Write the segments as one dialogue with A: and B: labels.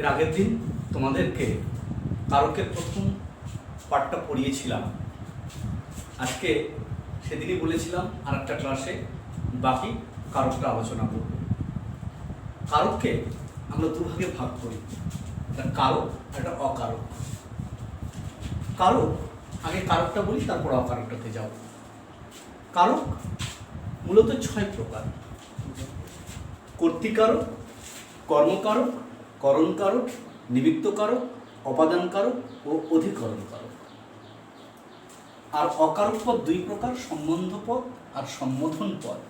A: এর আগের দিন তোমাদেরকে কারকের প্রথম পাঠটা পড়িয়েছিলাম। আজকে সেদিনই বলেছিলাম আর একটা ক্লাসে বাকি কারকটা আলোচনা করব। কারককে আমরা দুভাগে ভাগ করি, একটা কারক আর একটা অকারক। কারক, আগে কারকটা বলি তারপর অকারকটাতে যাব। কারক মূলত 6 প্রকার: কর্তৃকারক, কর্মকারক, করণকারক, নিমিত্তকারক, অপাদানকারক ও অধিকরণ কারক। আর অকারক পদ 2 প্রকার: সম্বন্ধ পদ আর সম্বোধন পদ।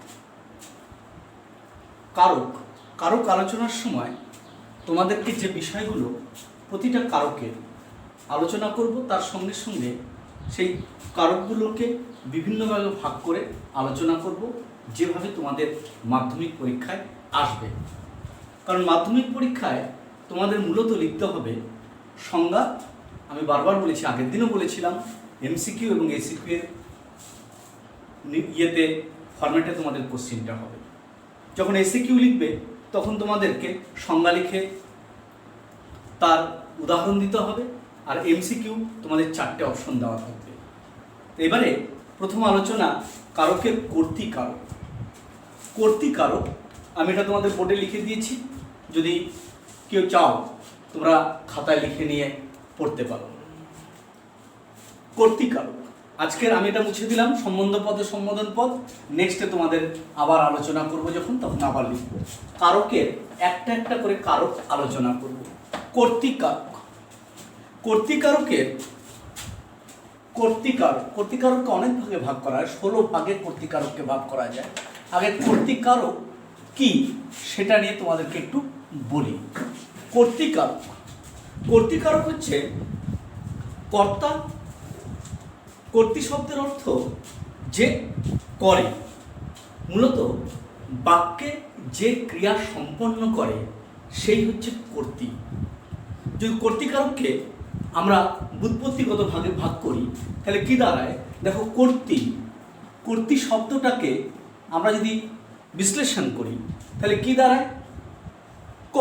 A: কারক কারক আলোচনার সময় তোমাদেরকে যে বিষয়গুলো প্রতিটা কারকের আলোচনা করব, তার সঙ্গে সঙ্গে সেই কারকগুলোকে বিভিন্নভাবে ভাগ করে আলোচনা করব, যেভাবে তোমাদের মাধ্যমিক পরীক্ষায় আসবে। কারণ মাধ্যমিক পরীক্ষায় তোমাদের মূলত লিখতে হবে সংজ্ঞা। আমি বারবার বলেছি, আগের দিনও বলেছিলাম, এমসিকিউ এবং এসিকিউ এর ফরম্যাটে তোমাদের কোশ্চিনটা হবে। যখন এসিকিউ লিখবে তখন তোমাদেরকে সংজ্ঞা লিখে তার উদাহরণ দিতে হবে, আর এমসিকিউ তোমাদের 4টে অপশন দেওয়া থাকবে। এবারে প্রথম আলোচনা কারকের কর্তৃকারক। কর্তৃকারক আমি এটা তোমাদের বোর্ডে লিখে দিয়েছি, যদি কেউ চাও তোমরা খাতায় লিখে নিয়ে পড়তে পারো। কর্তৃকারক আজকের আমি এটা মুছে দিলাম, সম্বন্ধ পদ ও সম্বোধন পদ নেক্সটে তোমাদের আবার আলোচনা করব, তখন আবার লিখব। কারকের একটা একটা করে কারক আলোচনা করব। কর্তৃকারক, কর্তৃকারককে অনেক ভাগে ভাগ করা হয়, 16 ভাগে কর্তৃকারককে ভাগ করা যায়। আগে কর্তৃকারক কি সেটা নিয়ে তোমাদেরকে একটু বলি। কর্তৃকারক হচ্ছে কর্তা। কর্তৃ শব্দের অর্থ যে করে, মূলত বাক্যে যে ক্রিয়া সম্পন্ন করে সেই হচ্ছে কর্তৃ। যদি কর্তৃকারককে আমরা ব্যুৎপত্তিগত ভাগে ভাগ করি তাহলে কি দাঁড়ায় দেখো। কর্তৃ শব্দটাকে আমরা যদি বিশ্লেষণ করি তাহলে কি দাঁড়ায়, ক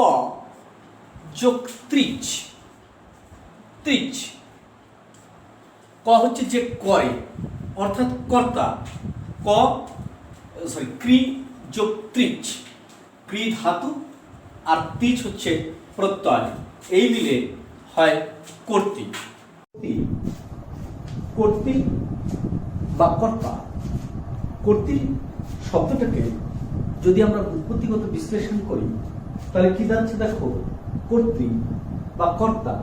A: যোগ ত্রিচ। ক হচ্ছে যে করে, অর্থাৎ কর্তা। ক্রি যোগ ত্রিচ, ক্রি ধাতু আর ত্রিচ হচ্ছে প্রত্যয়, এই মিলে হয় কর্তৃ। কর্তৃ বা কর্তা। কর্তৃ শব্দটাকে যদি আমরা ব্যুৎপত্তিগত বিশ্লেষণ করি তাহলে কি দাঁড়াচ্ছে দেখো, কর্তৃ বা কর্তা,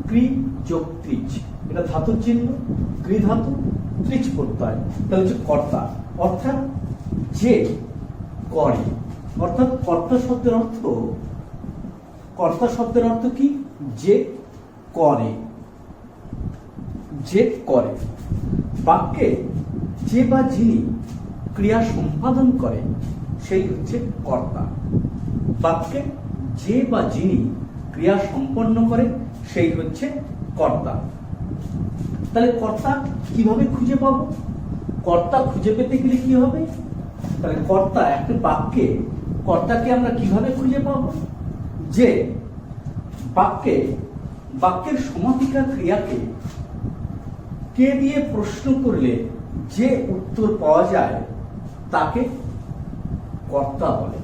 A: ক্রি যোগ ত্রিচ, এটা ধাতুর চিহ্ন, ক্রি ধাতু, ত্রিচ প্রত্যয়, তাহলে হচ্ছে কর্তা, অর্থাৎ যে করে। অর্থাৎ কর্তা শব্দের অর্থ কি, যে করে। বাক্যে যে বা যিনি ক্রিয়া সম্পাদন করে সেই হচ্ছে কর্তা। বাক্যে যে বা যিনি ক্রিয়া সম্পন্ন করে সেই হচ্ছে কর্তা। তাহলে কর্তা কিভাবে খুঁজে পাবো? কর্তা খুঁজে পেতে গেলে কি হবে, তাহলে কর্তা একটা বাক্যে কর্তাকে আমরা কিভাবে খুঁজে পাবো, যে বাক্যের সমাপিকা ক্রিয়াকে কে দিয়ে প্রশ্ন করলে যে উত্তর পাওয়া যায় তাকে কর্তা বলে।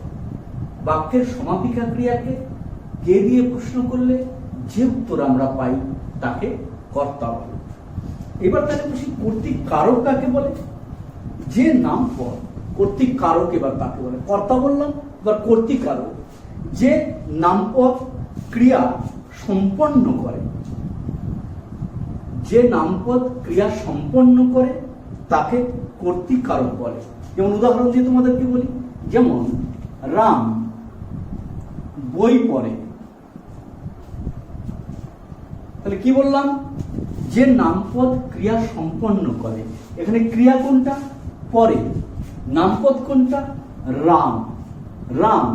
A: বাক্যের সমাপিকা ক্রিয়াকে কে দিয়ে প্রশ্ন করলে যে উত্তর আমরা পাই তাকে কর্তা বলে। এবার তাহলে বলছি কর্তৃকারক কাকে বলে, যে নাম পদ। কর্তৃকারক এবার কাকে বলে, কর্তা বললাম, এবার কর্তৃকারক যে নামপদ ক্রিয়া সম্পন্ন করে। যে নামপদ ক্রিয়া সম্পন্ন করে তাকে কর্তৃকারক বলে। যেমন উদাহরণ দিয়ে তোমাদেরকে বলি, যেমন রাম বই পড়ে, তাহলে কি বললাম, যে নামপদ ক্রিয়া সম্পন্ন করে। এখানে ক্রিয়া কোনটা, পরে। নামপদ কোনটা, রাম,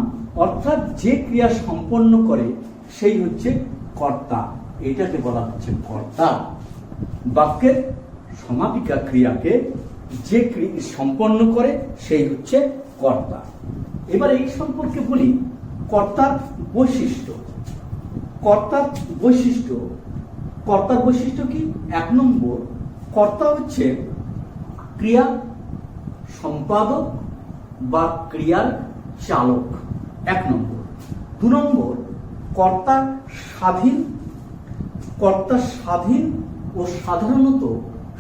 A: অর্থাৎ যে ক্রিয়া সম্পন্ন করে সেই হচ্ছে কর্তা, এটাকে বলা হচ্ছে কর্তা। বাক্যের সমাপিকা ক্রিয়াকে যে সম্পন্ন করে সেই হচ্ছে কর্তা। এবার এই সম্পর্কে বলি কর্তার বৈশিষ্ট্য। কর্তার বৈশিষ্ট্য, কর্তার বৈশিষ্ট্য কি? 1 নম্বর, কর্তা হচ্ছে ক্রিয়া সম্পাদক বা ক্রিয়ার চালক, 1 নম্বর। 2 নম্বর, কর্তা স্বাধীন, কর্তা স্বাধীন ও সাধারণত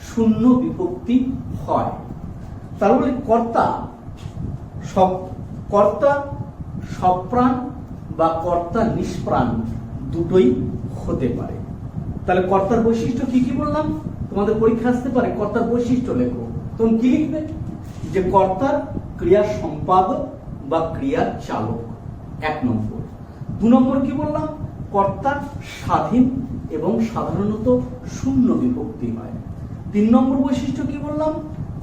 A: শূন্য বিভক্তি হয়। তার বলে কর্তা সপ্রাণ বা কর্তা নিষ্প্রাণ দুটোই হতে পারে। তাহলে কর্তার বৈশিষ্ট্য কি কি বললাম? তোমাদের পরীক্ষা আসতে পারে কর্তার বৈশিষ্ট্য লেখো, তখন কি লিখবে? যে কর্তার ক্রিয়া সম্পাদক বা ক্রিয়ার চালক, 1 নম্বর। 2 নম্বর কি বললাম? কর্তা স্বাধীন এবং সাধারণত শূন্য বিভক্তি হয়। 3 নম্বর বৈশিষ্ট্য কি বললাম?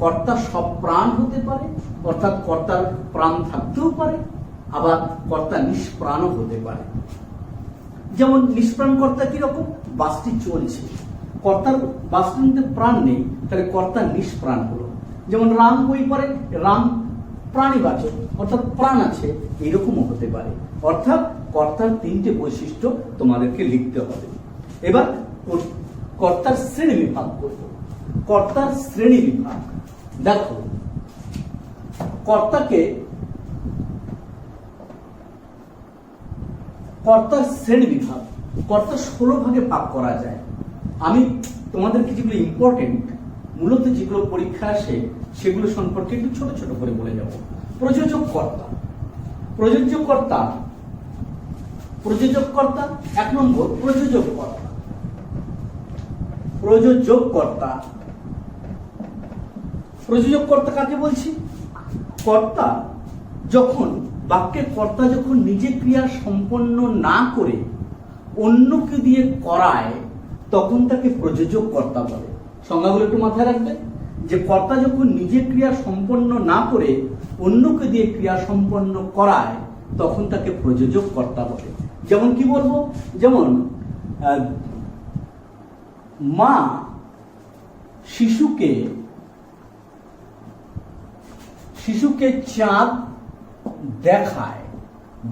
A: কর্তা সপ্রাণ হতে পারে, অর্থাৎ কর্তার প্রাণ থাকতেও পারে, আবার কর্তা নিষ্প্রাণও হতে পারে। যেমন নিষ্প্রাণ কর্তা কিরকম? বাসটি চলছে, কর্তার বাসটির মধ্যে প্রাণ নেই, তাহলে কর্তা নিষ্প্রাণ হলো। যেমন রাম বই পড়ে, রাম প্রাণীবাচক, অর্থাৎ প্রাণ আছে, এইরকমও হতে পারে। অর্থাৎ কর্তার 3টে বৈশিষ্ট্য তোমাদেরকে লিখতে হবে। এবার কর্তার শ্রেণী বিভাগ করব। কর্তার শ্রেণী বিভাগ দেখো, কর্তার শ্রেণী বিভাগ, কর্তা 16 ভাগে ভাগ করা যায়। আমি তোমাদেরকে যেগুলো ইম্পর্টেন্ট, মূলত যেগুলো পরীক্ষা আসে সেগুলো সম্পর্কে একটু ছোট ছোট করে বলে যাব। প্রযোজক কর্তা, প্রযোজক কর্তা, প্রযোজক কর্তা 1 নম্বর, প্রযোজক কর্তা। প্রযোজক কর্তা, প্রযোজক কর্তা কাকে বলছি? কর্তা যখন বাক্যের কর্তা যখন নিজে ক্রিয়া সম্পন্ন না করে অন্যকে দিয়ে করায়, তখন তাকে প্রযোজক কর্তা বলে। সংজ্ঞাগুলো একটু মাথায় রাখবে, যে কর্তা যখন নিজে ক্রিয়া সম্পন্ন না করে অন্যকে দিয়ে ক্রিয়া সম্পন্ন করায়, তখন তাকে প্রযোজক কর্তা বলে। যেমন কি বলবো? যেমন মা শিশুকে চাঁদ দেখায়।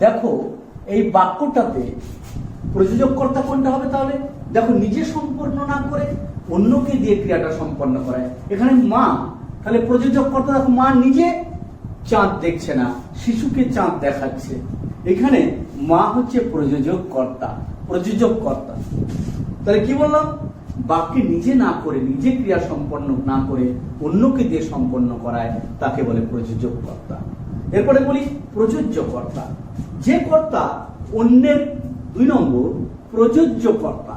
A: দেখো এই বাক্যটাতে প্রযোজক কর্তা কোনটা হবে? তাহলে দেখো, নিজে সম্পন্ন না করে অন্যকে দিয়ে ক্রিয়াটা সম্পন্ন করায়। এখানে মা, তাহলে প্রযোজক কর্তা, দেখো মা নিজে চাঁদ দেখছে না, শিশুকে চাঁদ দেখাচ্ছে। এখানে মা হচ্ছে প্রযোজক কর্তা, প্রযোজক কর্তা। তাহলে কি বললাম? বাক্যে নিজে না করে, নিজে ক্রিয়া সম্পন্ন না করে অন্যকে দিয়ে সম্পন্ন করায়, তাকে বলে প্রযোজক কর্তা। এরপরে বলি প্রযোজ্য কর্তা, যে কর্তা অন্যের, 2 নম্বর প্রযোজ্য কর্তা।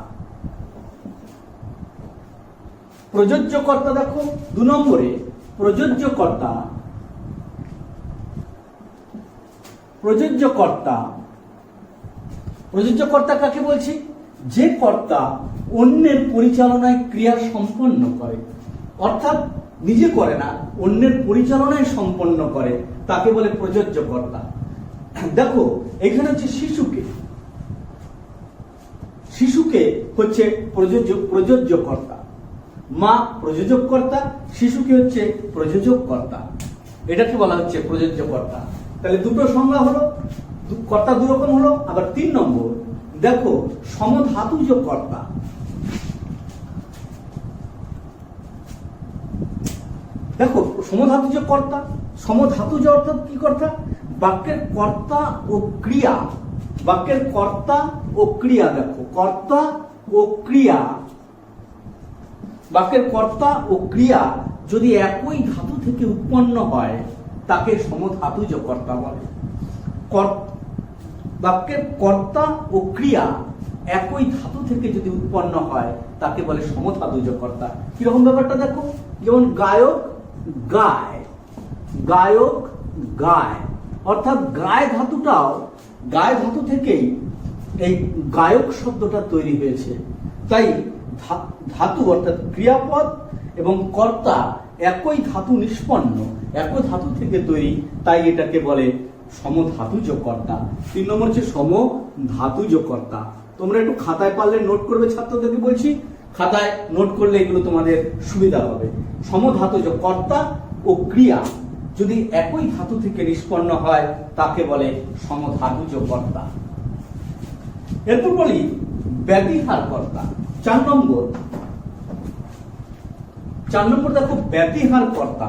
A: প্রযোজ্য কর্তা দেখো 2 নম্বরে প্রযোজ্য কর্তা, প্রযোজ্য কর্তা, প্রযোজ্য কর্তা কাকে বলছি? যে কর্তা অন্যের পরিচালনায় ক্রিয়া সম্পন্ন করে, অর্থাৎ নিজে করে না, অন্যের পরিচালনায় সম্পন্ন করে, তাকে বলে প্রযোজ্য কর্তা। দেখো এখানে হচ্ছে শিশুকে হচ্ছে প্রযোজ্য কর্তা, মা প্রযোজক কর্তা, শিশুকে হচ্ছে প্রযোজক কর্তা, এটাকে বলা হচ্ছে প্রযোজ্য কর্তা। তাহলে দুটো সংজ্ঞা হলো, কর্তা 2 রকম হলো। আবার 3 নম্বর দেখো সমধাতুজ কর্তা। দেখো সমধাতুজ কর্তা, সমধাতুজ অর্থাৎ কি কর্তা? বাক্যের কর্তা ও ক্রিয়া, বাক্যের কর্তা ও ক্রিয়া, দেখো কর্তা ও ক্রিয়া, বাক্যের কর্তা ও ক্রিয়া যদি একই ধাতু থেকে উৎপন্ন হয়, তাকে সমধাতুজ কর্তা বলে। বাক্যের কর্তা ও ক্রিয়া একই ধাতু থেকে যদি উৎপন্ন হয়, তাকে বলে সমধাতুজ কর্তা। কিরকম ব্যাপারটা দেখো, যেমন গায়ক গায়, গায়ক গায়, অর্থাৎ গায় ধাতুটাও, গায় ধাতু থেকেই এই গায়ক শব্দটা তৈরি হয়েছে। তাই ধাতু অর্থাৎ ক্রিয়াপদ এবং কর্তা একই ধাতু নিষ্পন্ন, একই ধাতু থেকে তৈরি, তাই এটাকে বলে সমধাতুজ কর্তা। 3 নম্বর হচ্ছে সমধাতুজ কর্তা। তোমরা একটু খাতায় পারলে নোট করবে, ছাত্রদেরকে বলছি, খাতায় নোট করলে এগুলো তোমাদের সুবিধা হবে। সমধাতুজ কর্তা ও ক্রিয়া যদি একই ধাতু থেকে নিষ্পন্ন হয়, তাকে বলে সমধাতুজ কর্তা। এরপর বলি ব্যতিহার কর্তা। 4 নম্বর দেখো ব্যতিহার কর্তা।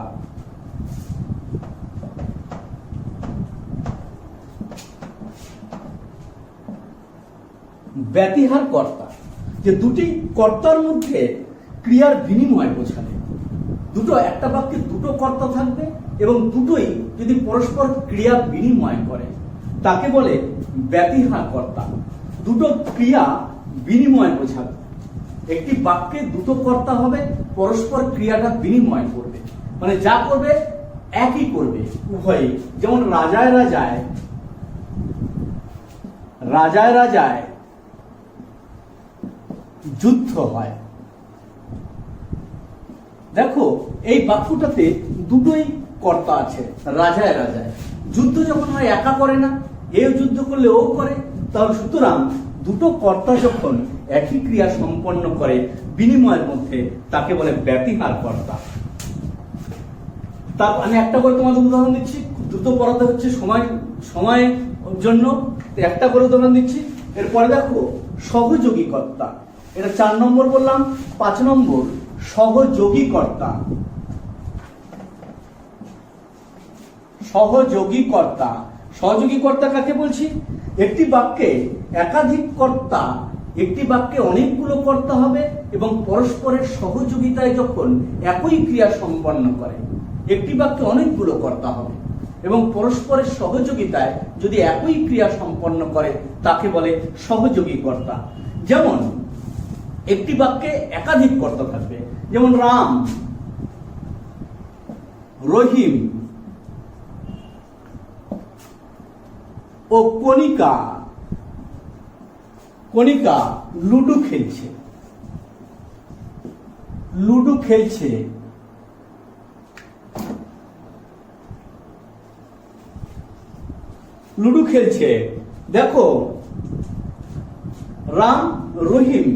A: ব্যতিহার কর্তা যে দুটি কর্তার মধ্যে ক্রিয়ার বিনিময় বোঝাবে। দুটো একটা বাক্যে দুটো কর্তা থাকবে এবং দুটোই যদি পরস্পর ক্রিয়া বিনিময় করে তাকে বলে ব্যতিহার কর্তা। দুটো ক্রিয়া বিনিময় বোঝাবে। একটি বাক্যে দুটো কর্তা হবে, পরস্পর ক্রিয়াটা বিনিময় করবে, মানে যা করবে একই করবে উভয়ই। যেমন রাজায় রাজায় রাজায় রাজায় যুদ্ধ হয়। দেখো এই বাক্যটাতে দুটোই কর্তা আছে, রাজায় রাজায়। যুদ্ধ যখন হয় একা করে না, এও যুদ্ধ করলে ও করে, তাহলে সুতরাং দুটো কর্তা যখন একই ক্রিয়া সম্পন্ন করে বিনিময়ের মধ্যে তাকে বলে ব্যতিহার কর্তা। তা আমি একটা করে তোমাদের উদাহরণ দিচ্ছি, দ্রুত পড়াতে হচ্ছে সময়ের জন্য একটা করে উদাহরণ দিচ্ছি। এরপরে দেখো সহযোগী কর্তা, এটা 4 নম্বর বললাম। 5 নম্বর সহযোগী কর্তা। সহযোগী কর্তা, সহযোগী কর্তা কাকে বলছি? একটি বাক্যে একাধিক কর্তা, একটি বাক্যে অনেকগুলো কর্তা হবে এবং পরস্পরের সহযোগিতায় যখন একই ক্রিয়া সম্পন্ন করে। একটি বাক্যে অনেকগুলো কর্তা হবে এবং পরস্পরের সহযোগিতায় যদি একই ক্রিয়া সম্পন্ন করে তাকে বলে সহযোগী কর্তা। যেমন একটি বাক্যে একাধিক কর্তা থাকবে, যেমন রাম, রহিম ও কণিকা লুডো খেলছে। লুডো খেলছে। লুডো খেলছে। দেখো রাম, রহিম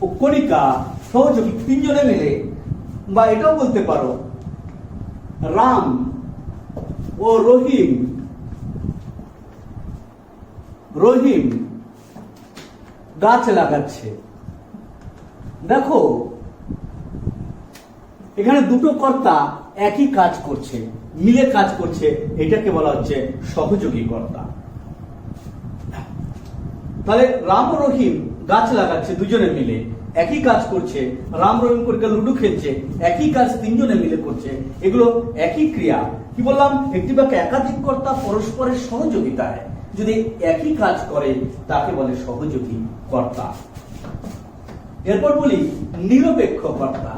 A: ও কণিকা সহযোগী, তিনজনে মিলে, বা এটাও বলতে পারো রাম ও রহিম গাছ লাগাচ্ছে। দেখো এখানে দুটো কর্তা একই কাজ করছে, মিলে কাজ করছে, এটাকে বলা হচ্ছে সহযোগী কর্তা। তাহলে রাম ও রহিম গাছ লাগাচ্ছে, দুজনে মিলে একই কাজ করছে। রাম, রহিম, কণিকা লুডো খেলছে, একই কাজ তিনজনে মিলে করছে, এগুলো একই ক্রিয়া। কি বললাম? একটি বাক্যে একাধিক কর্তা পরস্পরের সহযোগিতায় যদি একই কাজ করে তাকে বলে সহযোগী কর্তা। এরপর বলি নিরপেক্ষ কর্তা।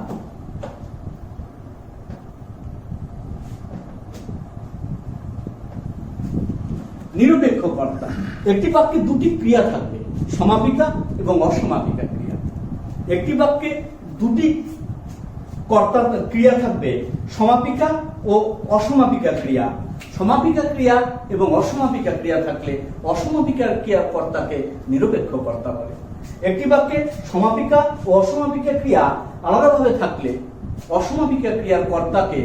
A: নিরপেক্ষ কর্তা, একটি বাক্যে দুটি ক্রিয়া থাকবে, সমাপিকা এবং অসমাপিকা ক্রিয়া। একটি বাক্যে দুটি কর্তা ক্রিয়া থাকবে, সমাপিকা ও অসমাপিকা ক্রিয়া। সমাপিকা ক্রিয়া এবং অসমাপিকা ক্রিয়া থাকলে অসমাপিকা ক্রিয়া কর্তাকে নিরপেক্ষ কর্তা বলে। একটি বাক্যে সমাপিকা ও অসমাপিকা ক্রিয়া আলাদাভাবে থাকলে অসমাপিকা ক্রিয়ার কর্তাকে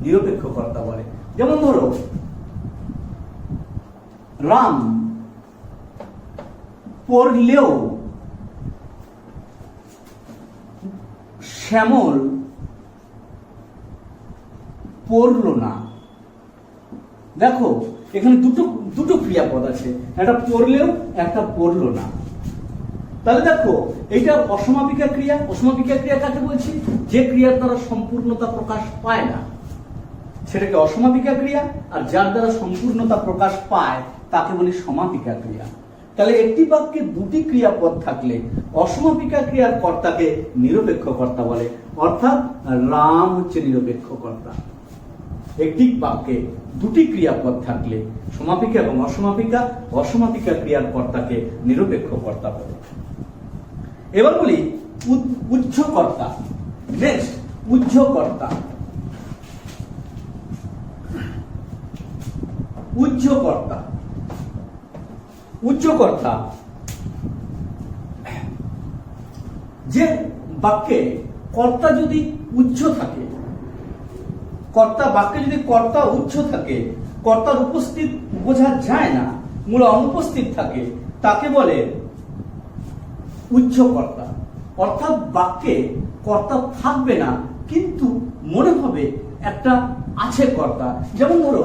A: নিরপেক্ষ কর্তা বলে। যেমন ধরো রাম পড়লেও শ্যামল পড়ল না। দেখো এখানে দুটো ক্রিয়াপদ আছে, একটা পড়লেও একটা পড়লো না। তাহলে দেখো এইটা অসমাপিকা ক্রিয়া। অসমাপিকা ক্রিয়া কাকে বলছি? যে ক্রিয়ার দ্বারা সম্পূর্ণতা প্রকাশ পায় না সেটাকে অসমাপিকা ক্রিয়া, আর যার দ্বারা সম্পূর্ণতা প্রকাশ পায় তাকে বলি সমাপিকা ক্রিয়া। তাহলে একটি বাক্যে দুটি ক্রিয়াপদ থাকলে অসমাপিকা ক্রিয়ার কর্তাকে নিরপেক্ষ কর্তা বলে, অর্থাৎ রাম হচ্ছে নিরপেক্ষ কর্তা। একটি বাক্যে দুটি ক্রিয়াপদ থাকলে সমাপিকা এবং অসমাপিকা ক্রিয়ার কর্তাকে নিরপেক্ষ কর্তা বলে। এবার বলি উহ্য কর্তা। নেক্সট উহ্য কর্তা। উহ্য কর্তা, উহ্য কর্তা যে বাক্যে কর্তা যদি উহ্য থাকে, বাক্যে যদি কর্তা উহ্য থাকে, কর্তার উপস্থিত বোঝা যায় না, মূল অনুপস্থিত থাকে, তাকে বলে উচ্চকর্তা। অর্থাৎ বাক্যে কর্তা থাকবে না, কিন্তু মনে হবে একটা আছে কর্তা। যেমন ধরো,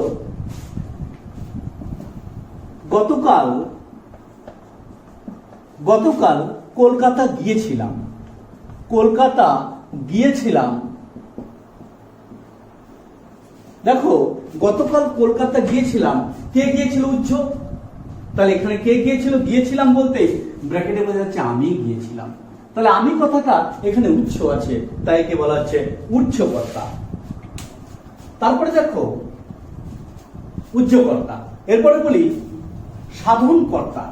A: গতকাল কলকাতা গিয়েছিলাম। দেখো, গতকাল কলকাতা গিয়েছিলাম, কে গিয়েছিল? উচ্চ। তাহলে এখানে কে গিয়েছিল? গিয়েছিলাম বলতে ব্র্যাকেটে বোঝা যাচ্ছে আমি গিয়েছিলাম। তাহলে আমি কথাটা এখানে উচ্চ আছে, তাই কে বলা হচ্ছে উচ্চকর্তা। তারপরে দেখো উচ্চকর্তা। এরপরে বলি সাধনকর্তা।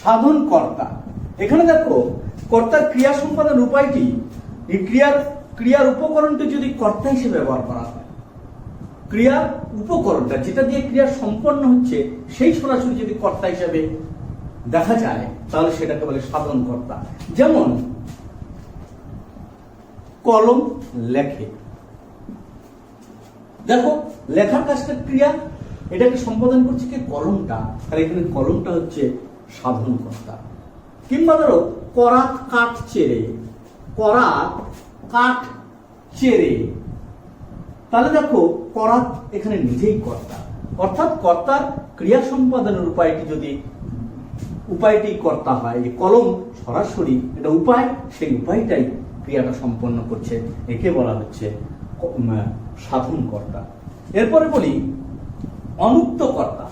A: সাধনকর্তা, এখানে দেখো কর্তার ক্রিয়া সম্পাদন উপায়টি, এই ক্রিয়ার উপকরণটি যদি কর্তা হিসেবে ব্যবহার করা হয়, ক্রিয়ার উপকরণটা যেটা দিয়ে ক্রিয়া সম্পন্ন হচ্ছে সেই সরাসরি যদি কর্তা হিসেবে দেখা যায়, তাহলে সেটাকে বলে সাধনকর্তা। যেমন কলম লেখে, দেখো লেখার কাজটা ক্রিয়া, এটাকে সম্পাদন করছে কে? কলমটা। তাহলে এখানে কলমটা হচ্ছে সাধনকর্তা। কিংবা ধরো করাত কাঠ চেরে, তাহলে দেখো করাত এখানে নিজেই কর্তা। অর্থাৎ কর্তার ক্রিয়া সম্পাদনের উপায়টি কর্তা হয়। এই কলম সরাসরি এটা উপায়, সেই উপায়টাই ক্রিয়াটা সম্পন্ন করছে, একে বলা হচ্ছে সাধনকর্তা। এরপরে বলি অনুক্তকর্তা।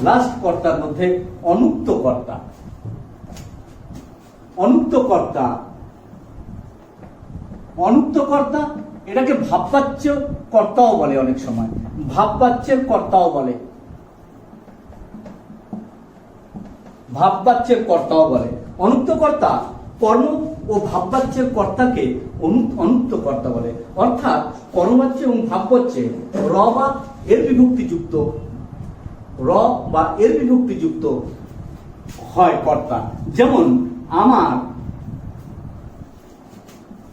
A: লাস্ট কর্তার মধ্যে অনুক্তকর্তা। অনুক্তকর্তা এটাকে ভাববাচ্য কর্তাও বলে, অনেক সময় ভাববাচ্যের কর্তাও বলে, অনুক্তকর্তা কর্ম ও ভাববাচ্যের কর্তাকে অনুক্তকর্তা বলে। অর্থাৎ কর্মবাচ্য এবং ভাববাচ্যে র বা এর বিভক্তিযুক্ত হয় কর্তা। যেমন আমার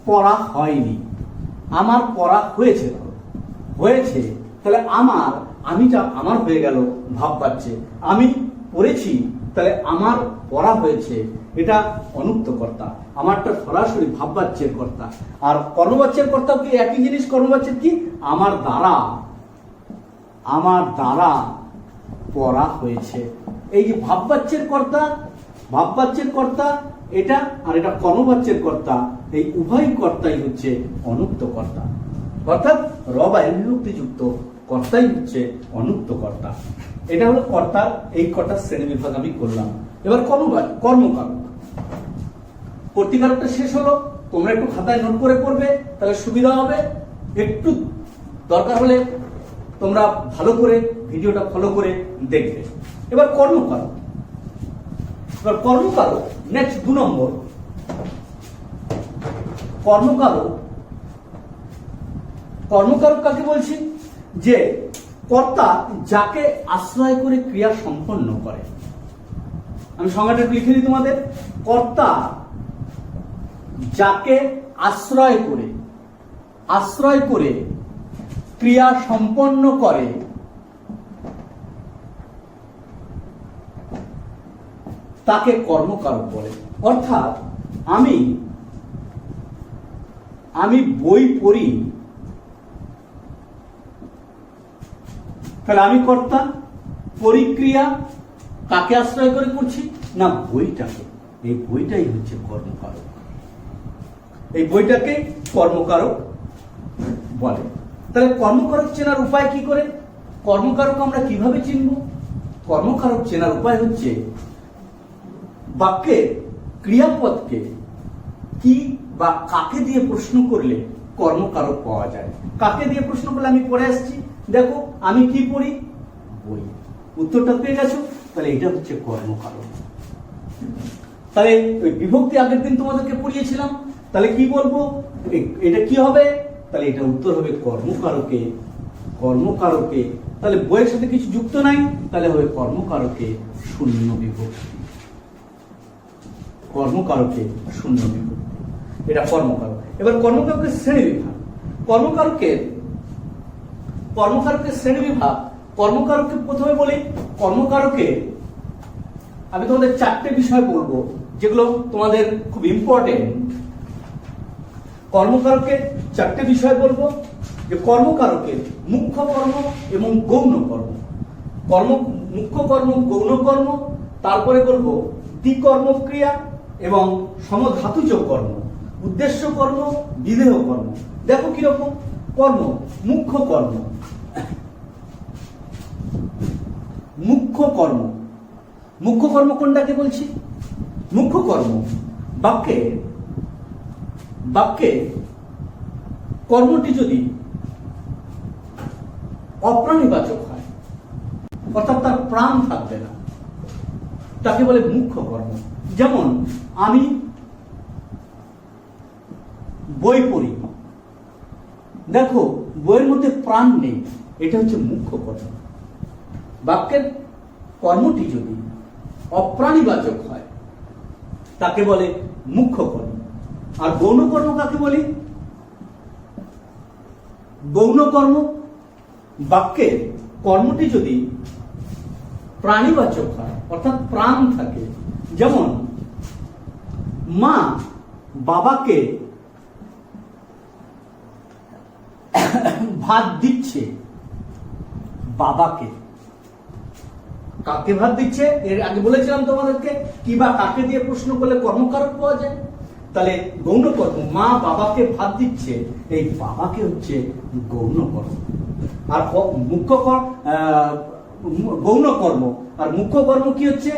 A: পড়া হয়নি, আমার পড়া হয়েছে, তাহলে আমিটা আমার হয়ে গেল ভাববাচ্যে। আমি পড়েছি, তাহলে আমার পড়া হয়েছে, এটা অনুক্তকর্তা। আমারটা সরাসরি ভাববাচ্যের কর্তা। আর কর্মবাচ্যের কর্তাও কি একই জিনিস? কর্মবাচ্যের কি? আমার দ্বারা পড়া হয়েছে। এই যে ভাববাচ্যের কর্তা এটা, আর এটা কর্মবাচ্যের কর্তা, এই উভয় কর্তাই হচ্ছে অনুক্তকর্তা। অর্থাৎ র বা এর বিভক্তিযুক্ত কর্তাই হচ্ছে অনুক্তকর্তা। এটা হলো কর্তার এই কটা শ্রেণী বিভাগ আমি করলাম। এবার কর্মকারক। কর্তৃকারকটা শেষ হলো, তোমরা একটু খাতায় নোট করে পড়বে, তাহলে সুবিধা হবে। একটু দরকার হলে তোমরা ভালো করে ভিডিওটা ফলো করে দেখবে। এবার কর্মকারক। নেক্সট 2 নম্বর কর্মকারক কাকে বলছি? যে কর্তা যাকে আশ্রয় করে ক্রিয়া সম্পন্ন করে। আমি সংজ্ঞাটা লিখে দিই তোমাদের। কর্তা যাকে আশ্রয় করে ক্রিয়া সম্পন্ন করে তাকে কর্মকারক বলে। অর্থাৎ আমি বই পড়ি, তাহলে আমি কর্তা। পরিক্রিয়া কাকে আশ্রয় করে করছি? না, বইটাকে। এই বইটাই হচ্ছে কর্মকারক। এই বইটাকে কর্মকারক বলে। তাহলে কর্মকারক চেনার উপায় কি করে? কর্মকারক আমরা কিভাবে চিনব? কর্মকারক চেনার উপায় হচ্ছে বাক্যের ক্রিয়াপদকে কি বা কাকে দিয়ে প্রশ্ন করলে কর্মকারক পাওয়া যায়। কাকে দিয়ে প্রশ্ন করলে আমি পড়ে আসছি, দেখো আমি কি পড়ি? বই। উত্তরটা পেয়ে গেছো, তাহলে এটা হচ্ছে কর্মকারক। তাহলে ওই বিভক্তি আগের দিন তোমাদেরকে পড়িয়েছিলাম, তাহলে কি বলবো? এটা কি হবে? তাহলে এটা উত্তর হবে কর্মকারকে। তাহলে বইয়ের সাথে কিছু যুক্ত নাই, তাহলে হবে কর্মকারকে শূন্য বিভক্তি। এটা কর্মকারক। এবার কর্মকারকের শ্রেণী বিভাগ। কর্মকারকের শ্রেণী বিভাগ। কর্মকারককে প্রথমে বলি, কর্মকারকে আমি তোমাদের 4টে বিষয় বলবো যেগুলো তোমাদের খুব ইম্পর্টেন্ট। কর্মকারকে 4টে বিষয় বলবো, যে কর্মকারকের মুখ্য কর্ম এবং গৌণ কর্ম। মুখ্য কর্ম, গৌণ কর্ম, তারপরে বলবো দ্বিকর্ম ক্রিয়া এবং সমধাতুজ কর্ম, উদ্দেশ্য কর্ম, বিধেয় কর্ম। দেখো কিরকম কর্ম। মুখ্য কর্ম, মুখ্য কর্ম, মুখ্য কর্ম কোনটাকে বলছি? মুখ্য কর্ম বাক্যে কর্মটি যদি অপ্রাণীবাচক হয়, অর্থাৎ তার প্রাণ থাকবে না, তাকে বলে মুখ্য কর্ম। যেমন আমি বই পড়ি, দেখো বইয়ের মধ্যে প্রাণ নেই, এটা হচ্ছে মুখ্য কর্ম। বাক্যের কর্মটি যদি অপ্রাণীবাচক হয় তাকে বলে মুখ্য কর্ম। আর গৌণ কর্ম কাকে বলি? গৌণ কর্ম বাক্যের কর্মটি যদি প্রাণীবাচক হয়, অর্থাৎ প্রাণ থাকে। যেমন মা বাবাকে ভাত দিচ্ছে, বাবাকে। কাকে ভাত দিচ্ছে? এর আগে বলেছিলাম তোমাদেরকে, কি বা কাকে দিয়ে প্রশ্ন করলে কর্মকারক পাওয়া যায়। তাহলে গৌণ কর্ম, মা বাবাকে ভাত দিচ্ছে, এই বাবাকে হচ্ছে গৌণ কর্ম। আর মুখ্য গৌণ কর্ম আর মুখ্য কর্ম কি হচ্ছে?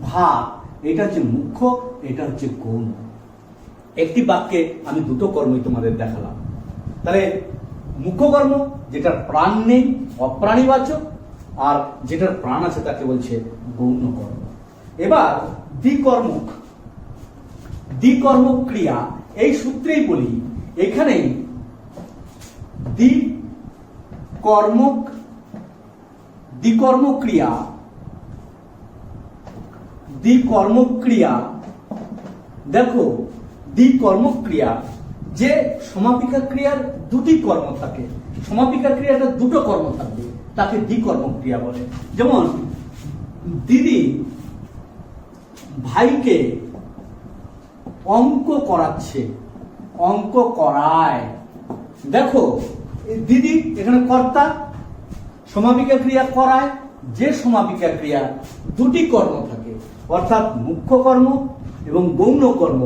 A: ভাত। এটা হচ্ছে মুখ্য, এটা হচ্ছে গৌণ। একটি বাক্যে আমি দুটো কর্মই তোমাদের দেখালাম। তাহলে মুখ্য কর্ম যেটার প্রাণ নেই, অপ্রাণীবাচক, আর যেটার প্রাণ আছে তাকে বলছে গৌণ কর্ম। এবার দ্বিকর্ম ক্রিয়া, এই সূত্রেই বলি, এখানেই দ্বিকর্ম ক্রিয়া, দেখো দ্বিকর্ম ক্রিয়া, যে সমাপিকা ক্রিয়ার দুটি কর্ম থাকে, সমাপিকা ক্রিয়াটা দুটো কর্ম থাকবে, তাকে দ্বিকর্ম ক্রিয়া বলে। যেমন দিদি ভাইকে অঙ্ক করাচ্ছে, অঙ্ক করায়। দেখো দিদি এখানে কর্তা, সমাপিকা ক্রিয়া করায়, যে সমাপিকা ক্রিয়া দুটি কর্ম থাকে, অর্থাৎ মুখ্য কর্ম এবং গৌণ কর্ম,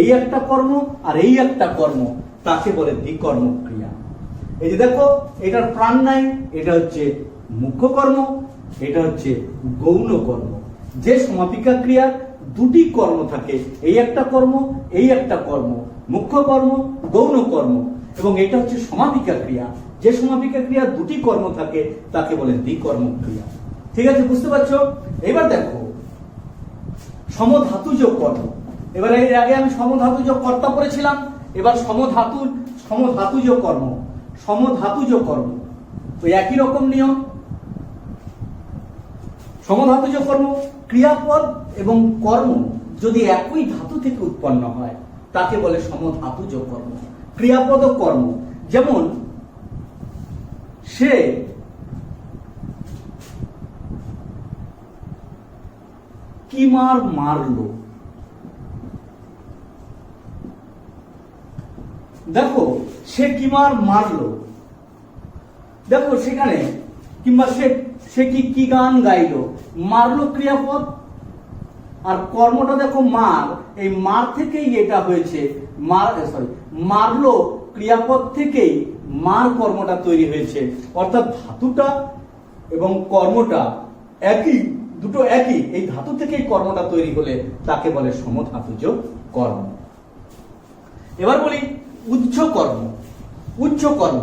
A: এই একটা কর্ম আর এই একটা কর্ম, তাকে বলে দ্বিকর্ম ক্রিয়া। এই যে দেখো এটার প্রাণ নাই, এটা হচ্ছে মুখ্য কর্ম, এটা হচ্ছে গৌণ কর্ম। যে সমাপিকা ক্রিয়ার দুটি কর্ম থাকে, এই একটা কর্ম, এই একটা কর্ম, মুখ্য কর্ম, গৌণ কর্ম, এবং এটা হচ্ছে সমাপিকা ক্রিয়া। যে সমাপিকা ক্রিয়া দুটি কর্ম থাকে তাকে বলে দ্বিকর্ম ক্রিয়া। ঠিক আছে, বুঝতে পারছো? এবার দেখো সমধাতুজ কর্ম। এবার এর আগে আমি সমধাতুজ কর্তা পড়েছিলাম, এবার সমধাতুজ কর্ম ওই একই রকম নিয়ম। সমধাতুজ কর্ম, ক্রিয়াপদ এবং কর্ম যদি একই ধাতু থেকে উৎপন্ন হয় তাকে বলে সমধাতুজ কর্ম। ক্রিয়াপদ ও কর্ম, যেমন সে কি মারলো, দেখো সে কি মারলো, দেখো সেখানে, কিংবা সে কি গান গাইলো, মারলো ক্রিয়াপদ, আর কর্মটা দেখো মার, এই মার থেকেই এটা হয়েছে, মারলো ক্রিয়াপদ থেকেই মার কর্মটা তৈরি হয়েছে। অর্থাৎ ধাতুটা এবং কর্মটা একই, দুটো একই, এই ধাতু থেকেই কর্মটা তৈরি হলে তাকে বলে সমধাতুজ কর্ম। এবার বলি উচ্চ কর্ম,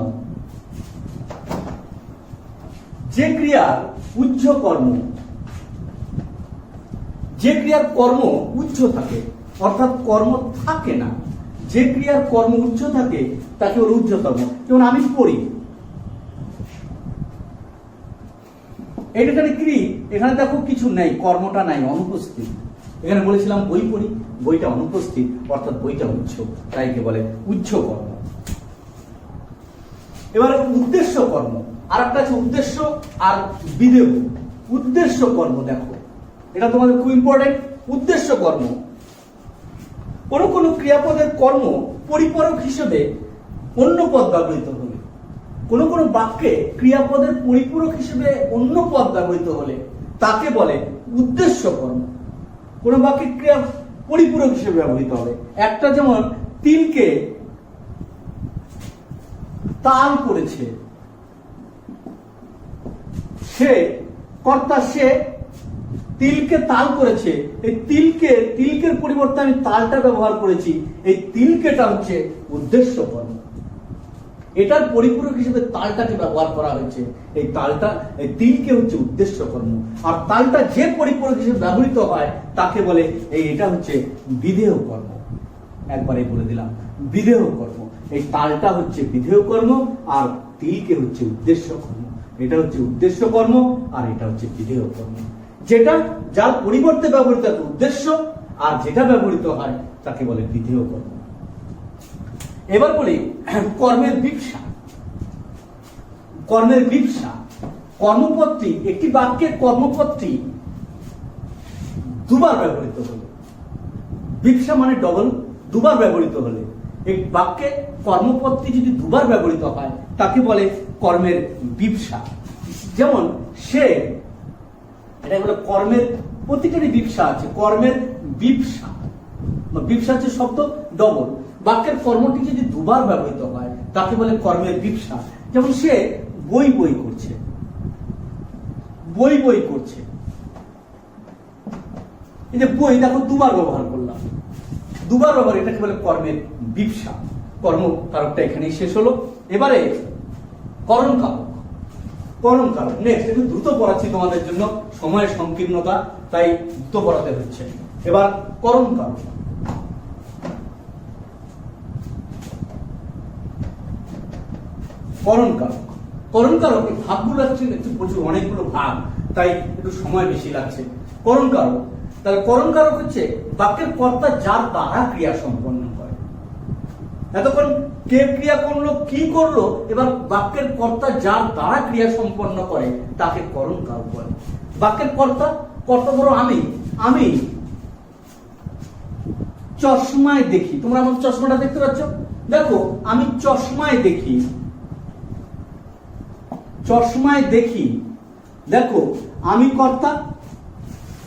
A: যে ক্রিয়ার উচ্চ কর্ম, যে ক্রিয়ার কর্ম উচ্চ থাকে, অর্থাৎ কর্ম থাকে না, যে ক্রিয়ার কর্ম উচ্চ থাকে তাকে বলে উচ্চতম। যেমন আমি পড়ি, এখানে কি, এখানে দেখো কিছু নেই, কর্মটা নাই, অনুপস্থিত। এখানে বলেছিলাম বই পড়ি, বইটা অনুপস্থিত, অর্থাৎ বইটা উচ্চ, তাই কে বলে উচ্চ কর্ম। এবার উদ্দেশ্য কর্ম, আর একটা আছে উদ্দেশ্য আর বিধেয়। উদ্দেশ্য কর্ম দেখো, এটা তোমাদের খুব ইম্পর্টেন্ট। উদ্দেশ্য কর্ম, কোন কোন ক্রিয়াপদের কর্ম পরিপূরক হিসেবে অন্য পদ ব্যবহৃত হলে, কোন কোন বাক্যে ক্রিয়াপদের পরিপূরক হিসেবে অন্য পদ ব্যবহৃত হলে তাকে বলে উদ্দেশ্য কর্ম। কোন বাক্যে ক্রিয়া পরিপূরক হিসেবে ব্যবহৃত হবে, একটা যেমন তিলকে তাল করেছে, সে কর্তা, সে তিলকে তাল করেছে, এই তিলকের পরিবর্তে আমি তালটা ব্যবহার করেছি, এই তিলকেটা হচ্ছে উদ্দেশ্য কর্ম। এটার পরিপূরক হিসেবে তালটাকে ব্যবহার করা হয়েছে, এই তালটা, এই তিলকে হচ্ছে উদ্দেশ্য কর্ম। আর তালটা যে পরিপূরক হিসেবে ব্যবহৃত হয় তাকে বলে এটা হচ্ছে বিধেয় কর্ম। একবারে বলে দিলাম, বিধেয় কর্ম। এই তালটা হচ্ছে বিধেয় কর্ম আর তিলকে হচ্ছে উদ্দেশ্য কর্ম। এটা হচ্ছে উদ্দেশ্য কর্ম আর এটা হচ্ছে বিধেয় কর্ম। যেটা যার পরিবর্তে ব্যবহৃত উদ্দেশ্য আর যেটা ব্যবহৃত হয় তাকে বলে বিধেয় কর্ম। এবার বলি কর্মের বিবসা। কর্মের বিবসা, কর্মপদটি, একটি বাক্যে কর্মপদটি দুবার ব্যবহৃত হলে, বিবসা মানে ডবল, দুবার ব্যবহৃত হলে, এই বাক্যে কর্মপদটি যদি দুবার ব্যবহৃত হয় তাকে বলে কর্মের বিবসা। যেমন সে, এটা বলে কর্মের প্রতিটারই বিবসা আছে, কর্মের বিবসা, বিবসা হচ্ছে শব্দ ডবল, বাক্যের কর্মটি যদি দুবার ব্যবহৃত হয় তাকে বলে কর্মের বিবসা। যেমন সে বই বই করছে, বই বই করছে, এই যে বই দেখো দুবার ব্যবহার করলাম, দুবার ব্যবহার, এটাকে বলে কর্মের বিবসা। কর্ম কারকটা এখানেই শেষ হলো। এবারে করণ কারক। করণ কারক নেক্সট, একটু দ্রুত পড়াচ্ছি তোমাদের জন্য, সময়ের সংকীর্ণতা, তাই দ্রুত পড়াতে হচ্ছে। এবার করণ কারক। করণ কারক, করণ কারক ভাগগুলো হচ্ছে একটু প্রচুর, অনেকগুলো ভাগ, তাই একটু সময় বেশি লাগছে। করণ কারক, তাহলে করণ কারক হচ্ছে বাক্যের কর্তা যার দ্বারা ক্রিয়া সম্পন্ন করে। এতক্ষণ কে ক্রিয়া করলো, কি করলো, এবার বাক্যের কর্তা যার দ্বারা ক্রিয়া সম্পন্ন করে তাকে করণ কারক বলে। বাক্যের কর্তা, কর্তা ধরো আমি চশমায় দেখি, তোমরা আমার চশমাটা দেখতে পাচ্ছ, দেখো আমি চশমায় দেখি, চশমায় দেখি, দেখো আমি কর্তা,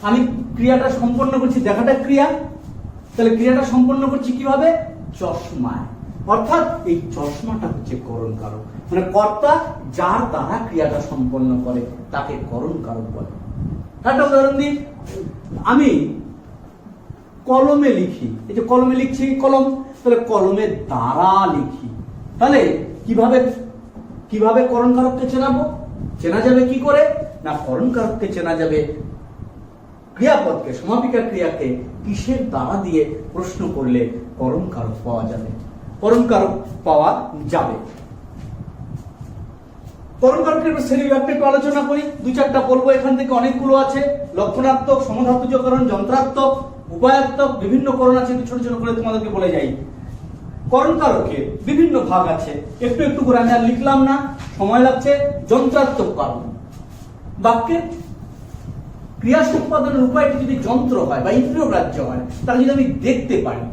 A: আমি ক্রিয়াটা সম্পন্ন করছি, দেখাটা ক্রিয়া, তাহলে ক্রিয়াটা সম্পন্ন করছি কিভাবে, চশমায়। অর্থাৎ এই চশমাটা হচ্ছে করণ কারক, মানে কর্তা যার দ্বারা ক্রিয়াটা সম্পন্ন করে তাকে করণ কারক বলে। একটা উদাহরণ দিই, আমি কলমে লিখি, এই যে কলমে লিখছি, কলম, তাহলে কলমের দ্বারা লিখি। তাহলে কিভাবে কিভাবে করণ কারককে চেনাবো, চেনা যাবে কি করে না, করণ কারককে চেনা যাবে ক্রিয়াপদকে, সমাপিকা ক্রিয়াকে কিসের দ্বারা দিয়ে প্রশ্ন করলে করণ কারক পাওয়া যাবে, করণ কারক পাওয়া যাবে। করণ কারকের শ্রেণীবিভাগটা একটু আলোচনা করি, দুই চারটা বলবো, এখান থেকে অনেকগুলো আছে, লক্ষণাত্মক, সমধাতুজকরণ, যন্ত্রাত্মক, উপায়াত্মক, বিভিন্ন করণ আছে, ছোট ছোট করে তোমাদেরকে বলে যাই। করণ কারকের বিভিন্ন ভাগ আছে, একটু একটু করে আমি আর লিখলাম না, সময় লাগছে। যন্ত্রাত্মক কারণ, বাক্যের ক্রিয়া সম্পাদনের উপায়টি যদি যন্ত্র হয় বা ইন্দ্রিয় গ্রাহ্য হয়, তাহলে যদি আমি দেখতে পারি,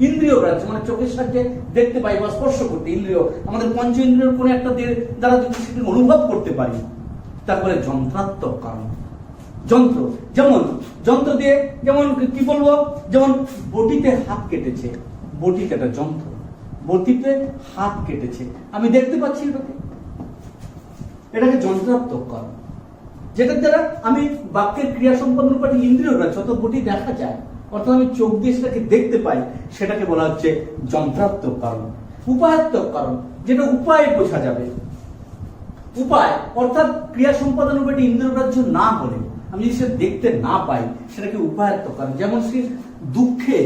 A: ইন্দ্রিয় গ্রাহ্য মানে চোখের সাহায্যে দেখতে পাই বা স্পর্শ করতে, ইন্দ্রিয় আমাদের পঞ্চ ইন্দ্রিয়ের কোনো একটা দ্বারা যদি সেটি অনুভব করতে পারি, তারপরে যন্ত্রাত্মক কারণ। যন্ত্র, যেমন যন্ত্র দিয়ে, যেমন কি বলবো, যেমন বটিতে হাত কেটেছে, বটি কাটা যন্ত্র, বটিতে হাত কেটেছে, আমি দেখতে পাচ্ছি এটাকে যন্ত্রাত্মক কারণ। যেটার দ্বারা আমি বাক্যের ক্রিয়া সম্পন্ন উপায়টি ইন্দ্রিয় গ্রাহ্য, অত বটি দেখা যায়, অর্থাৎ আমি চোখ দিয়ে সেটাকে দেখতে পাই, সেটাকে বলা হচ্ছে যন্ত্রাত্মক কারণ। উপায়াত্মক কারণ, যেটা উপায়ে বোঝা যাবে, উপায় অর্থাৎ ক্রিয়া সম্পাদন উপায়টি ইন্দ্রিয় গ্রাহ্য না হলে, আমি যদি সেটা দেখতে না পাই, সেটাকে উপায়াত্মক কারণ। যেমন সে দুঃখে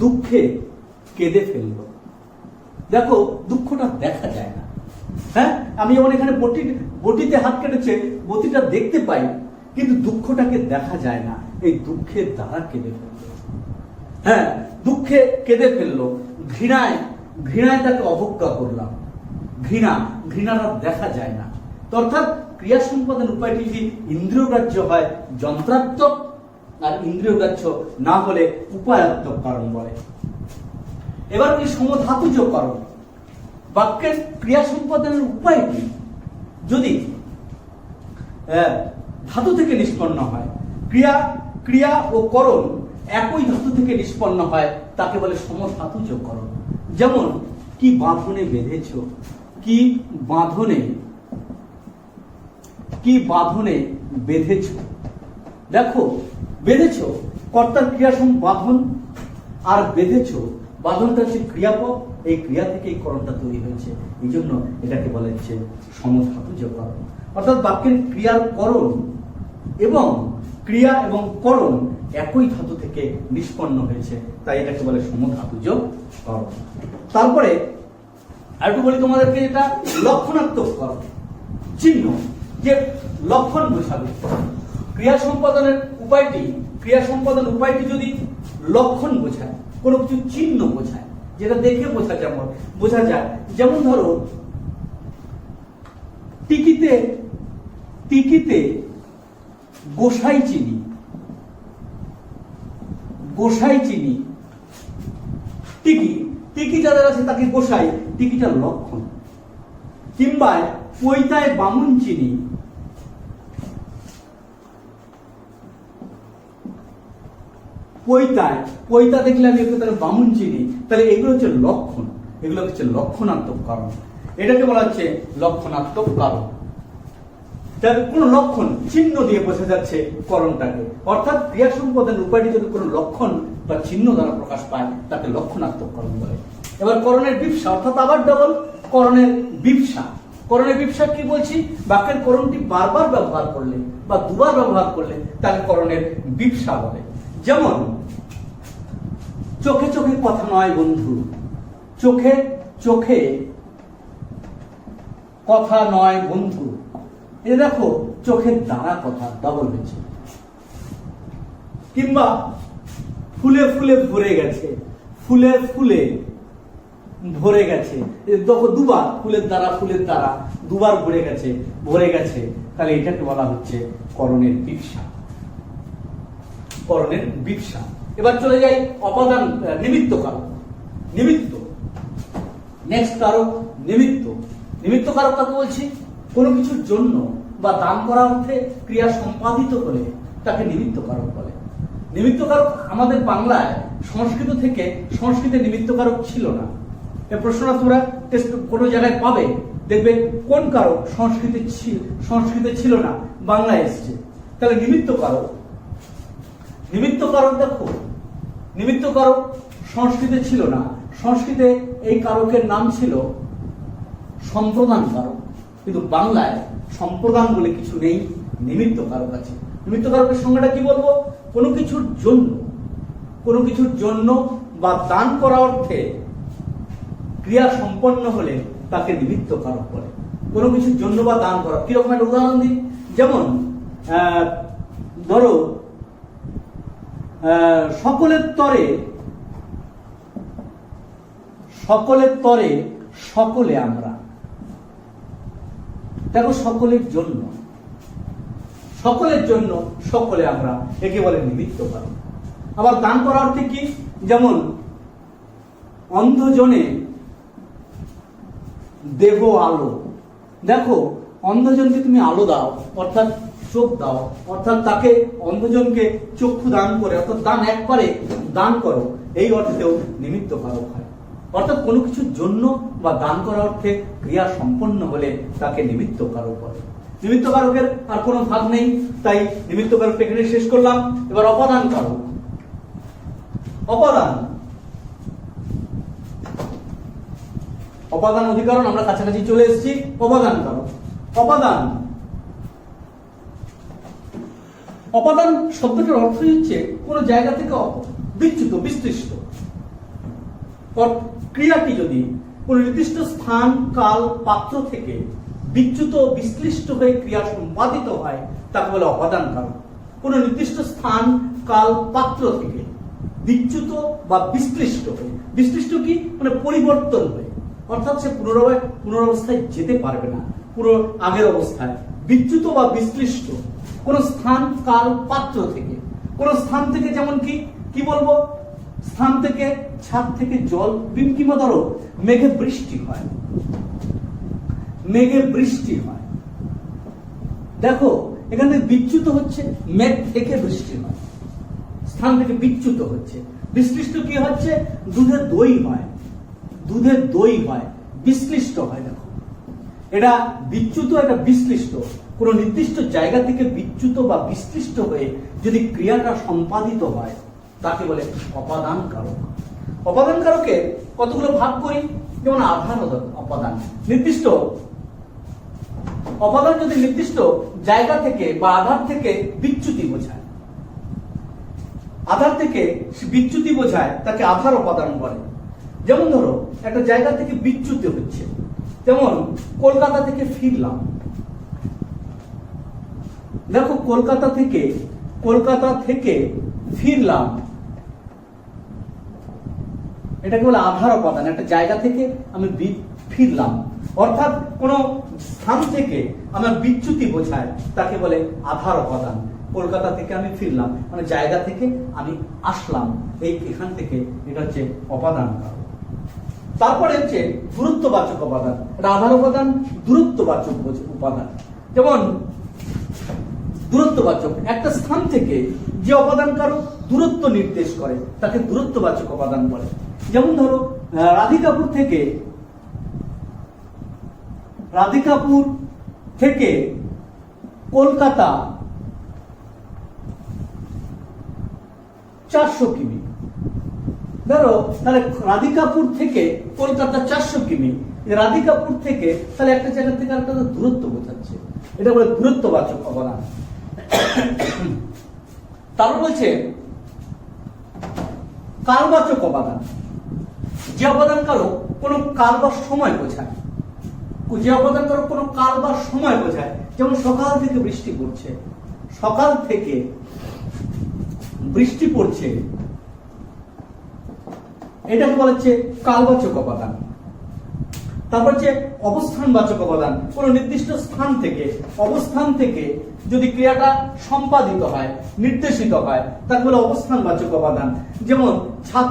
A: দুঃখে কেঁদে ফেললো, দেখো দুঃখটা দেখা যায় না, হ্যাঁ, আমি যেমন এখানে বটিতে হাত কেটেছে, বটিটা দেখতে পাই কিন্তু দুঃখটাকে দেখা যায় না, এই দুঃখের দ্বারা কেঁদে ফেললো, হ্যাঁ দুঃখে কেঁদে ফেললো। ঘৃণায় তাকে অবজ্ঞা করলাম, ঘৃণাটা দেখা যায় না। অর্থাৎ ক্রিয়া সম্পাদন উপায়টি যদি ইন্দ্রিয়গ্রাহ্য হয় যন্ত্রাত্মক, আর ইন্দ্রিয়গ্রাহ্য না হলে উপায়াত্মক কারণ বলে। এবার কি সমধাতুজ কারণ। বাক্যের ক্রিয়া সম্পাদনের উপায়টি যদি ধাতু থেকে নিষ্পন্ন হয়, ক্রিয়া ও করণ একই ধাতু থেকে নিষ্পন্ন হয়, তাকে বলে সমধাতুজ করণ। যেমন কি বাঁধনে বেঁধেছ, কি বাঁধনে বেঁধেছ। দেখো বেঁধেছ কর্তার ক্রিয়া বাঁধন, আর বেঁধেছ বাঁধনটা হচ্ছে ক্রিয়াপদ, এই ক্রিয়া থেকে এই করণটা তৈরি হয়েছে, এই জন্য এটাকে বলা হচ্ছে সমধাতুজ করণ। অর্থাৎ বাক্যের ক্রিয়ার করণ এবং ক্রিয়া এবং করণ একই ধাতু থেকে নিষ্পন্ন হয়েছে, তাই এটাকে বলে সমধাতুজ করণ। তারপরে আরেকটু বলি তোমাদেরকে, এটা লক্ষণাত্মক করণ, চিহ্ন যে লক্ষণ বোঝাবে। ক্রিয়া সম্পাদন উপায়টি যদি লক্ষণ বোঝায়, কোনো কিছু চিহ্ন বোঝায়, যেটা দেখে বোঝা যায়। যেমন ধরো টিকিতে গোসাই চিনি, টিকি যাদের আছে তাকে গোসাই, টিকিটার লক্ষণ। কিংবা পৈতায় বামুন চিনি, পৈতা দেখলে আমি তাহলে বামুন চিনি, তাহলে এগুলো হচ্ছে লক্ষণ, এগুলো হচ্ছে লক্ষণাত্মক কারণ। এটাকে বলা হচ্ছে লক্ষণাত্মক কারণ। কোন লক্ষণ চিহ্ন দিয়ে বোঝা যাচ্ছে করণটাকে। অর্থাৎ ক্রিয়া সম্পাদন উপায়টি যদি কোনো লক্ষণ বা চিহ্ন দ্বারা প্রকাশ পায়, তাকে লক্ষণাত্মক করণ বলে। এবার করণের বিবসা, অর্থাৎ আবার ডবল করণের বিবসা কি বলছি, বাক্যের করণটি বারবার ব্যবহার করলে বা দুবার ব্যবহার করলে তাকে করণের বিবসা বলে। যেমন চোখে চোখে কথা নয় বন্ধু, চোখে কথা নয় বন্ধু। এই দেখো চোখের দ্বারা কথা ডবল হয়েছে। কিংবা ফুলে ভরে গেছে, ভরে গেছে, দেখো দুবার ফুলের দ্বারা দুবার ভরে গেছে, তাহলে এটাকে বলা হচ্ছে করণের বিবসা। এবার চলে যাই অপাদান নিমিত্ত কারক। নেক্সট কারক নিমিত্ত কারক কাকে বলছি, কোনো কিছুর জন্য বা দান করা অর্থে ক্রিয়া সম্পাদিত হলে তাকে নিমিত্ত কারক বলে। নিমিত্ত কারক আমাদের বাংলায় সংস্কৃতে নিমিত্ত কারক ছিল না। এই প্রশ্নটা তোমরা কোনো জায়গায় পাবে, দেখবে কোন কারক সংস্কৃতে ছিল না, বাংলায় এসছে। তাহলে নিমিত্ত কারক দেখো, নিমিত্ত কারক সংস্কৃতে ছিল না। সংস্কৃতে এই কারকের নাম ছিল সম্প্রদান কারক, কিন্তু বাংলায় সম্প্রদান বলে কিছু নেই, নিমিত্ত কারক আছে। নিমিত্ত কারকের সংজ্ঞাটা কি বলবো, কোনো কিছুর জন্য বা দান করা অর্থে ক্রিয়া সম্পন্ন হলে তাকে নিমিত্ত কারক বলে। কোনো কিছুর জন্য বা দান করা, কিরকম একটা উদাহরণ দিই। যেমন ধরো সকলের তরে সকলে আমরা। দেখো সকলের জন্য সকলে আমরা, একে বলে নিমিত্ত কারণ। আবার দান করা অর্থে কি, যেমন অন্ধজনে দেহ আলো। দেখো অন্ধজনকে তুমি আলো দাও, অর্থাৎ চোখ দাও, অর্থাৎ তাকে অন্ধজনকে চক্ষু দান করে, অর্থাৎ দান একবারে দান করো, এই অর্থেও নিমিত্ত কারক হয়। অর্থাৎ কোনো কিছুর জন্য বা দান করা অর্থে ক্রিয়া সম্পন্ন হলে তাকে নিমিত্ত কারক বলে। নিমিত্ত কারকের আর কোনো ভাগ নেই, তাই নিমিত্ত কারক এখানে শেষ করলাম। এবার অপাদান কারক। অপাদান অধিকরণ আমরা কাছাকাছি চলে এসেছি। অপাদান কারক। অপাদান শব্দটার অর্থ হচ্ছে কোন জায়গা থেকে বিচ্যুত, বিস্তৃষ্ট। ক্রিয়াটি যদি কোন নির্দিষ্ট স্থান, কাল, পাত্র থেকে বিচ্যুত, বিশ্লিষ্ট হয়ে ক্রিয়া সম্পাদিত হয়, তাকে বলে অপাদান কারক। কোন নির্দিষ্ট স্থান, কাল, পাত্র থেকে বিচ্যুত বা বিশ্লিষ্ট হয়ে, বিশ্লিষ্ট কি মানে পরিবর্তন হয়ে, অর্থাৎ সে পুনরাবস্থায় যেতে পারবে না, পুরো আগের অবস্থায়। বিচ্যুত বা বিশ্লিষ্ট কোন স্থান, কাল, পাত্র থেকে, কোন স্থান থেকে, যেমন কি বলবো, স্থান থেকে, ছাদ থেকে জল, কিংবা ধরো মেঘে বৃষ্টি হয়, মেঘে বৃষ্টি হয়। দেখো এখান থেকে বিচ্যুত হচ্ছে, মেঘ থেকে বৃষ্টি হয়, স্থান থেকে বিচ্যুত হচ্ছে। বিশ্লিষ্ট কি হচ্ছে? দুধের দই হয়, দুধের দই হয়, বিশ্লিষ্ট হয়। দেখো এটা বিচ্যুত, এটা বিশ্লিষ্ট। কোন নির্দিষ্ট জায়গা থেকে বিচ্যুত বা বিশ্লিষ্ট হয়ে যদি ক্রিয়াটা সম্পাদিত হয় তাকে বলে অপাদান কারক। অপাদান কারকে কতগুলো ভাগ করি, যেমন আধার অপাদান। নির্দিষ্ট অপাদান যদি নির্দিষ্ট জায়গা থেকে বা আধার থেকে বিচ্যুতি বোঝায়, আধার থেকে বিচ্যুতি বোঝায়, তাকে আধার অপাদান বলে। যেমন ধরো একটা জায়গা থেকে বিচ্যুতি হচ্ছে, যেমন কলকাতা থেকে ফিরলাম। দেখো কলকাতা থেকে ফিরলাম, এটাকে বলে আধার উপাদান। একটা জায়গা থেকে আমি ফিরলাম, অর্থাৎ কোন স্থান থেকে আমার বিচ্যুতি বোঝায়, তাকে বলে আধার উপাদান। কলকাতা থেকে আমি ফিরলাম মানে জায়গা থেকে আমি আসলাম, এখান থেকে, এটা হচ্ছে অপাদান কারক। তারপরে হচ্ছে দূরত্ববাচক উপাদান। এটা আধার উপাদান, দূরত্ববাচক উপাদান। যেমন দূরত্ববাচক, একটা স্থান থেকে যে অপাদান কারক দূরত্ব নির্দেশ করে তাকে দূরত্ববাচক উপাদান বলে। যেমন ধরো রাধিকাপুর থেকে কলকাতা 400 কিমি। ধরো তাহলে রাধিকাপুর থেকে কলকাতা 400 কিমি, রাধিকাপুর থেকে তাহলে একটা জায়গা থেকে আরেকটা দূরত্ব বোঝাচ্ছে, এটা বলে দূরত্ববাচক অবদান। তারপর বলছে কালবাচক অবদান। যে অবদান কারক কোন কাল বা সময় বোঝায়, যে অবদান কারক কোন কাল বা সময় বোঝায়। যেমন সকাল থেকে বৃষ্টি পড়ছে, সকাল থেকে বৃষ্টি পড়ছে, এটাকে বলা হচ্ছে কালবাচক উপাদান। তারপর যে অবস্থানবাচক উপাদান, কোন নির্দিষ্ট স্থান থেকে, অবস্থান থেকে যদি ক্রিয়াটা সম্পাদিত হয়, নির্দেশিত হয়, তাকে বলে অবস্থানবাচক উপাদান। যেমন ছাদ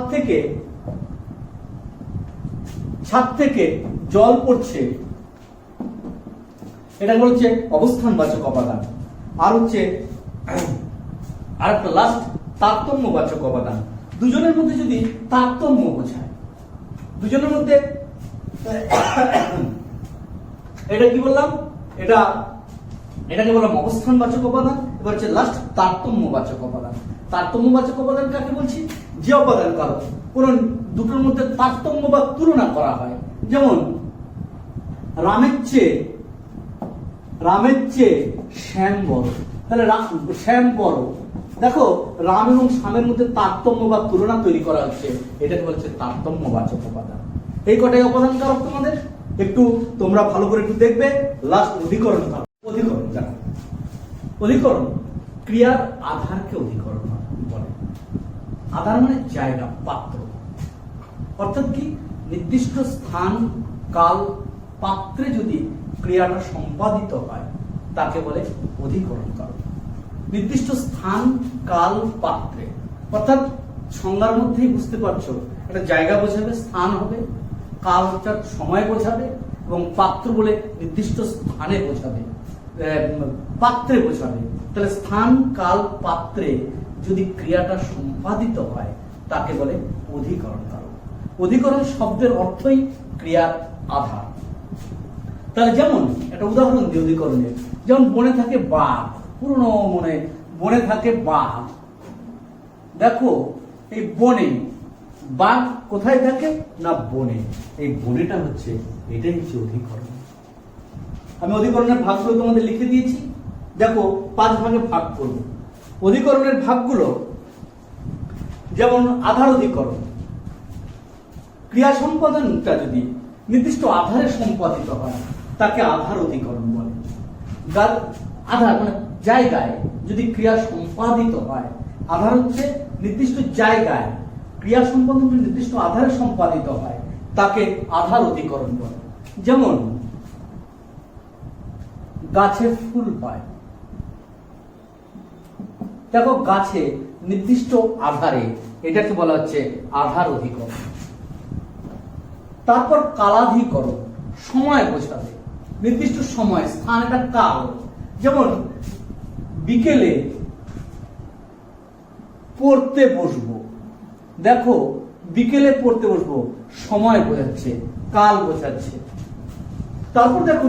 A: থেকে জল পড়ছে, এটা হচ্ছে অবস্থানবাচক উপাদান। আর হচ্ছে আরেকটা লাস্ট তারতম্যবাচক উপাদান। দুজনের মধ্যে যদি তারতম্য বোঝায়, দুজনের মধ্যে, এটা কি বললাম, এটাকে বললাম অবস্থানবাচক উপাদান। এবার হচ্ছে লাস্ট তারতম্যবাচক উপাদান। তারতম্যবাচক উপাদান কাকে বলছি? যে উপাদান কারক কোন দুটোর মধ্যে তারতম্য বা তুলনা করা হয়। যেমন রামের চেয়ে শ্যাম বড়, তাহলে শ্যাম বড়। দেখো রাম এবং শ্যামের মধ্যে তারতম্য বা তুলনা তৈরি করা হচ্ছে, এটাকে বলছে তারতম্যবাচক উপাদান। এই কটাই অপাদান কারক তোমাদের, একটু তোমরা ভালো করে একটু দেখবে। লাস্ট অধিকরণ কারক। অধিকরণ দেখো, অধিকরণ ক্রিয়ার আধারকে অধিকরণ বলে। আধার মানে জায়গা, পাত্র, অর্থাৎ কি নির্দিষ্ট স্থান, কাল, পাত্রে যদি ক্রিয়াটা সম্পাদিত হয় তাকে বলে অধিকরণ কারক। নির্দিষ্ট স্থান, কাল, পাত্রে, অর্থাৎ সংজ্ঞার মধ্যেই বুঝতে পারছো, একটা জায়গা বোঝাবে, স্থান হবে, কাল অর্থাৎ সময় বোঝাবে, এবং পাত্র বলে নির্দিষ্ট স্থানে বোঝাবে, পাত্রে বোঝাবে। তাহলে স্থান, কাল, পাত্রে যদি ক্রিয়াটা সম্পাদিত হয় তাকে বলে অধিকরণ কারক। অধিকরণ শব্দের অর্থই ক্রিয়ার আধার। তাহলে যেমন একটা উদাহরণ দিই অধিকরণের, যেমন বনে থাকে বাঘ, পুরনো বনে থাকে বাঘ। দেখো এই বনে বাঘ কোথায় থাকে না বনে, এই বনেটা হচ্ছে, এটাই হচ্ছে অধিকরণ। আমি অধিকরণের ভাগগুলো তোমাদের লিখে দিয়েছি, দেখো 5 ভাগে ভাগ করব। অধিকরণের ভাগগুলো যেমন আধার অধিকরণ, ক্রিয়া সম্পাদনটা যদি নির্দিষ্ট আধারে সম্পাদিত হয় তাকে আধার অধিকরণ বলে। আধার মানে জায়গায় যদি ক্রিয়া সম্পাদিত হয়, আধার হচ্ছে নির্দিষ্ট জায়গায় ক্রিয়া সম্পাদন নির্দিষ্ট আধারে সম্পাদিত হয় তাকে আধার অধিকরণ বলে। যেমন গাছে ফুল হয়, দেখো গাছে নির্দিষ্ট আধারে, এটাকে বলা হচ্ছে আধার অধিকরণ। তারপর কালাধিকরণ, সময় বোঝাবে, নির্দিষ্ট সময়, স্থান, একটা কাল। যেমন বিকেলে পড়তে বসবো, দেখো বিকেলে পড়তে বসবো, সময় বোঝাচ্ছে, কাল বোঝাচ্ছে। তারপর দেখো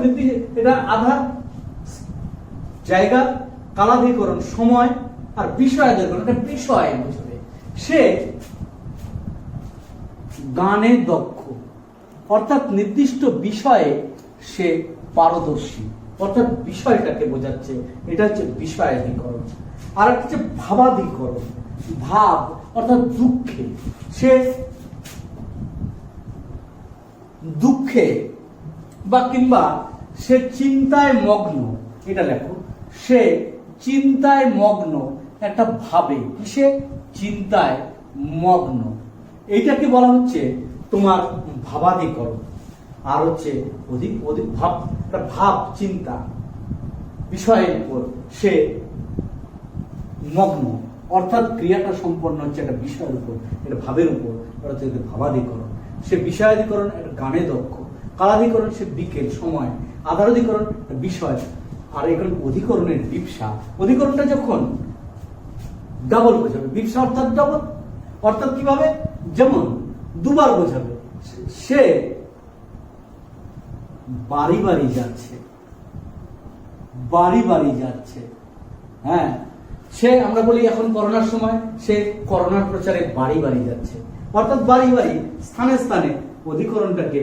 A: এটা আধার, জায়গা, কালাধিকরণ, সময়, আর বিষয় অধিকরণ, একটা বিষয় বোঝাবে। সে গানে দক্ষ, অর্থাৎ নির্দিষ্ট বিষয়ে সে পারদর্শী, অর্থাৎ বিষয়টাকে বোঝাচ্ছে, এটা হচ্ছে বিষয়াধিকরণ। আর একটা হচ্ছে ভাবাধিকরণ, ভাব অর্থাৎ দুঃখে, সে দুঃখে বা কিংবা সে চিন্তায় মগ্ন, এটা লেখো, সে চিন্তায় মগ্ন, একটা ভাবে, সে চিন্তায় মগ্ন, এইটাকে বলা হচ্ছে তোমার ভাবাধিকরণ। আর হচ্ছে অধিক অধিক ভাব, একটা ভাব, চিন্তা, বিষয়ের উপর সে মগ্ন, অর্থাৎ ক্রিয়াটা সম্পন্ন হচ্ছে একটা বিষয়ের উপর, একটা ভাবের উপর, হচ্ছে ভাবাধিকরণ। সে বিষয়াধিকরণ, একটা গানে দক্ষ। কালাধিকরণ, সে বিকেল, সময়। আধারাধিকরণ, বিষয়। আর এখানে অধিকরণের বিপসা, অধিকরণটা যখন ডাবল বোঝাবে, বিপসা অর্থাৎ ডাবল, অর্থাৎ কিভাবে, যেমন দুবার বোঝাবে, সে বাড়ি বাড়ি যাচ্ছে, বাড়ি বাড়ি যাচ্ছে। হ্যাঁ, সে, আমরা বলি এখন করোনার সময়, সে করোনার প্রচারে বাড়ি বাড়ি যাচ্ছে, অর্থাৎ বাড়ি বাড়ি, স্থানে স্থানে, অধিকরণটাকে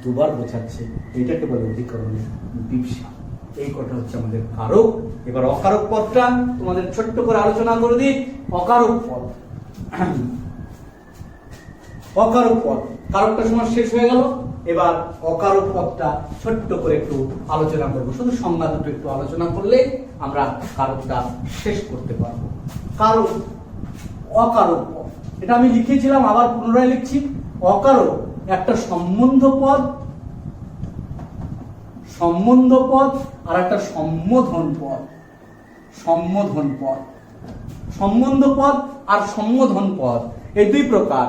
A: দুবার বোঝাচ্ছে, এটাকে বলে অধিকরণের বিপসা। এই কটা হচ্ছে আমাদের কারক। এবার অকারক পদটা তোমাদের ছোট্ট করে আলোচনা করে দিই। অকারক পদ, অকারক পদ, কারকটা সময় শেষ হয়ে গেল। এবার অকারক পদটা ছোট্ট করে একটু আলোচনা করবো, শুধু সংজ্ঞা দুটো একটু আলোচনা করলে আমরা কারকটা শেষ করতে পারবো। কারক, অকারক পদ, এটা আমি লিখেছিলাম, আবার পুনরায় লিখছি। অকারক একটা সম্বন্ধ পদ, সম্বন্ধ পদ, আর একটা সম্বোধন পদ, সম্বোধন পদ। সম্বন্ধ পদ আর সম্বোধন পদ, এই দুই প্রকার।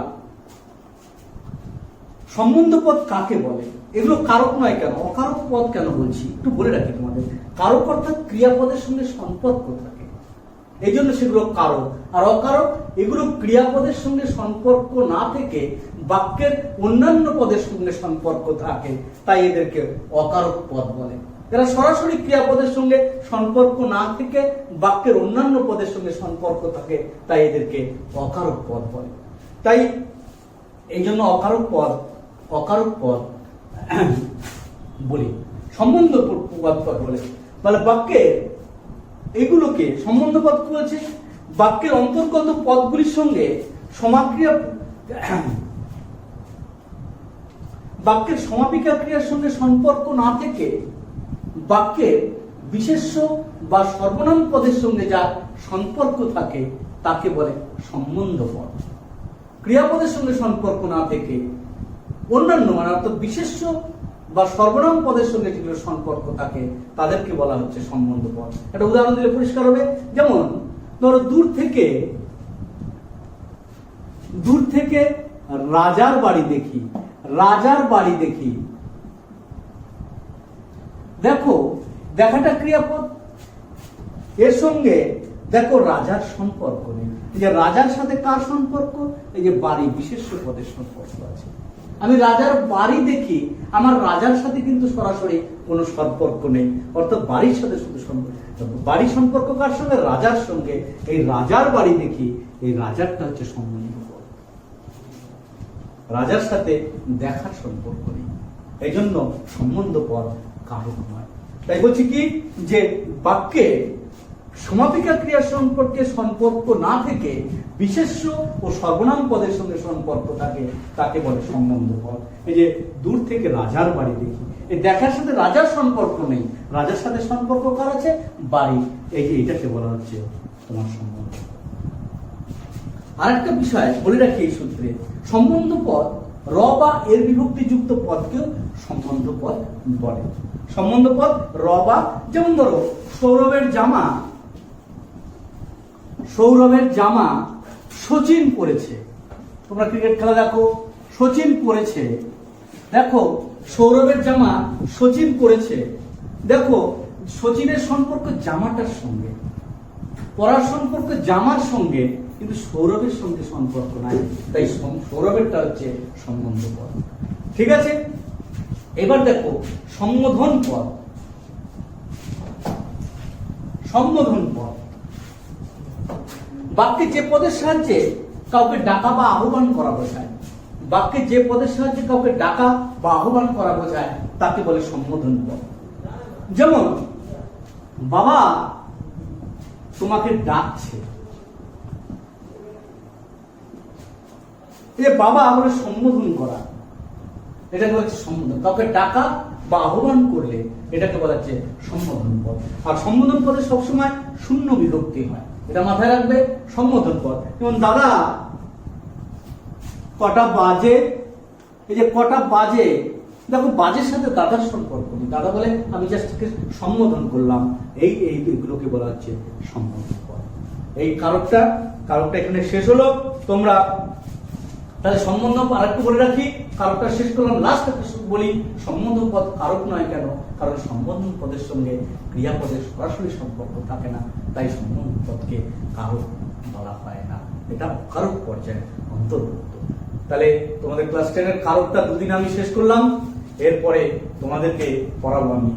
A: সম্বন্ধ পদ কাকে বলে? এগুলো কারক নয় কেন, অকারক পদ কেন বলছি একটু বলে রাখি তোমাদের। কারক অর্থাৎ ক্রিয়াপদের সঙ্গে সম্পর্ক থাকে, এই জন্য সেগুলো কারক। আর অকারক, এগুলো ক্রিয়াপদের সঙ্গে সম্পর্ক না থেকে বাক্যের অন্যান্য পদের সঙ্গে সম্পর্ক থাকে, তাই এদেরকে অকারক পদ বলে। এরা সরাসরি ক্রিয়াপদের সঙ্গে সম্পর্ক না থেকে বাক্যের অন্যান্য পদের সঙ্গে সম্পর্ক থাকে, তাই এদেরকে অকারক পদ বলে। তাই এই জন্য অকারক পদ, অকারক পদ বলি, সম্বন্ধ পদ বলে। মানে বাক্যের এগুলোকে সম্বন্ধ পদ বলছে, বাক্যের অন্তর্গত পদগুলির সঙ্গে সমাক্রিয়া, বাক্যের সমাপিকা ক্রিয়ার সঙ্গে সম্পর্ক না থেকে বাক্যের বিশেষ্য বা সর্বনাম পদের সঙ্গে যা সম্পর্ক থাকে তাকে বলে সম্বন্ধ পদ। ক্রিয়াপদের সঙ্গে সম্পর্ক না থেকে অন্যান্য, মানে অর্থাৎ বিশেষ্য বা সর্বনাম পদের সঙ্গে যেগুলো সম্পর্ক থাকে তাদেরকে বলা হচ্ছে সম্বন্ধ পদ। একটা উদাহরণ দিলে পরিষ্কার হবে। যেমন ধরো দূর থেকে রাজার বাড়ি দেখি, রাজার বাড়ি দেখি, দেখো দেখাটা ক্রিয়াপদ, এর সঙ্গে দেখো রাজার সম্পর্ক নেই। এই যে রাজার সাথে কার সম্পর্ক, এই যে বাড়ি, বিশেষ্য পদের সম্পর্ক আছে। আমি রাজার বাড়ি দেখি, আমার রাজার সাথে কিন্তু সরাসরি কোনো সম্পর্ক নেই, অর্থাৎ বাড়ির সাথে শুধু সম্পর্ক। বাড়ি সম্পর্ক কার সঙ্গে, রাজার সঙ্গে। এই রাজার বাড়ি দেখি, এই রাজারটা হচ্ছে সম্বন্ধ পদ, রাজার সাথে দেখার সম্পর্ক নেই, এই জন্য সম্বন্ধ পদ কারক নয়। তাই বলছি কি, যে বাক্যে সমাপিকা ক্রিয়ার সম্পর্কে সম্পর্ক না থেকে বিশেষ্য ও সর্বনাম পদের সঙ্গে সম্পর্ক থাকে তাকে বলে সম্বন্ধ পদ। এই যে দূর থেকে রাজার বাড়ি দেখি, এই দেখার সাথে রাজার সম্পর্ক নেই, রাজার সাথে সম্পর্ক কার আছে, বাড়ি। এই যে এটাকে বলা হচ্ছে তোমার সম্বন্ধ। আরেকটা বিষয় বলে রাখি এই সূত্রে, সম্বন্ধ পদ র বা এর বিভক্তিযুক্ত পদকেও সম্বন্ধ পদ বলে। সম্বন্ধ পদ র বা, যেমন ধরো সৌরভের জামা সচিন পরেছে। তোমরা ক্রিকেট খেলা দেখো, সচিন পরেছে, দেখো সৌরভের জামা সচিন পরেছে, দেখো সচিনের সম্পর্ক জামাটার সঙ্গে, পরার সম্পর্ক জামার সঙ্গে, কিন্তু সৌরভের সঙ্গে সম্পর্ক নাই, তাই সৌরভেরটা হচ্ছে সম্বন্ধ পদ। ঠিক আছে, এবার দেখো সম্বোধন পদ। সম্বোধন পদ বাক্যে যে পদের সাহায্যে কাউকে ডাকা বা আহ্বান করা বোঝায়, বাক্যে যে পদের সাহায্যে কাউকে ডাকা বা আহ্বান করা বোঝায় তাকে বলে সম্বোধন পদ। যেমন বাবা তোমাকে ডাকছে, এই বাবা বলে সম্বোধন করা, এটাকে বলছে সম্বোধন। কাউকে ডাকা বা আহ্বান করলে এটাকে বলা হচ্ছে সম্বোধন পদ। আর সম্বোধন পদে সবসময় শূন্য বিভক্তি হয়, এটা মাথায় রাখবে। সম্বোধন পদ যেমন দাদা কটা বাজে, এই যে কটা বাজে, দেখো বাজের সাথে দাদার সম্পর্ক নেই, দাদা বলে আমি জাস্ট সম্বোধন করলাম, এইগুলোকে বলা হচ্ছে সম্বোধন পদ। এই কারকটা এখানে শেষ হলো। তোমরা তাহলে সম্বন্ধ আরেকটু বলে রাখি, কারকটা শেষ করলাম, লাস্ট একটা বলি সম্বন্ধ পদ কারক নয় কেন, কারণ সম্বোধন পদের সঙ্গে ক্রিয়াপদের সরাসরি সম্পর্ক থাকে না, তাই সম্বোধন পদকে কারক বলা হয় না, এটা অকারক পর্যায়ে অন্তর্ভুক্ত। তাহলে তোমাদের ক্লাস 10-এর কারকটা দুদিন আমি শেষ করলাম, এরপরে তোমাদেরকে পড়াবো আমি,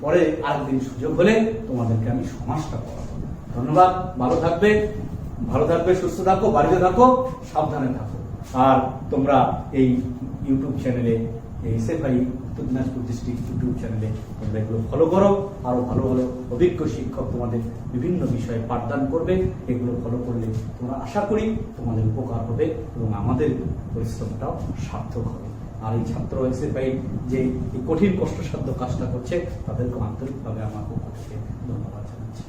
A: পরে আরেকদিন সুযোগ হলে তোমাদেরকে আমি সমাসটা পড়াবো। ধন্যবাদ, ভালো থাকবে, সুস্থ থাকো, বাড়িতে থাকো, সাবধানে থাকো। আর তোমরা এই ইউটিউব চ্যানেলে, এসএফআই উত্তর দিনাজপুর ডিস্ট্রিক্ট ইউটিউব চ্যানেলে তোমরা এগুলো ফলো করো। আরো ভালো অভিজ্ঞ শিক্ষক তোমাদের বিভিন্ন বিষয়ে পাঠদান করবে, এগুলো ফলো করলে তোমরা আশা করি তোমাদের উপকার হবে এবং আমাদের পরিশ্রমটাও সার্থক হবে। আর এই ছাত্র এসএফআই যে এই কঠিন কষ্টসাধ্য কাজটা করছে তাদেরকে আন্তরিকভাবে আমার পক্ষ থেকে ধন্যবাদ জানাচ্ছি।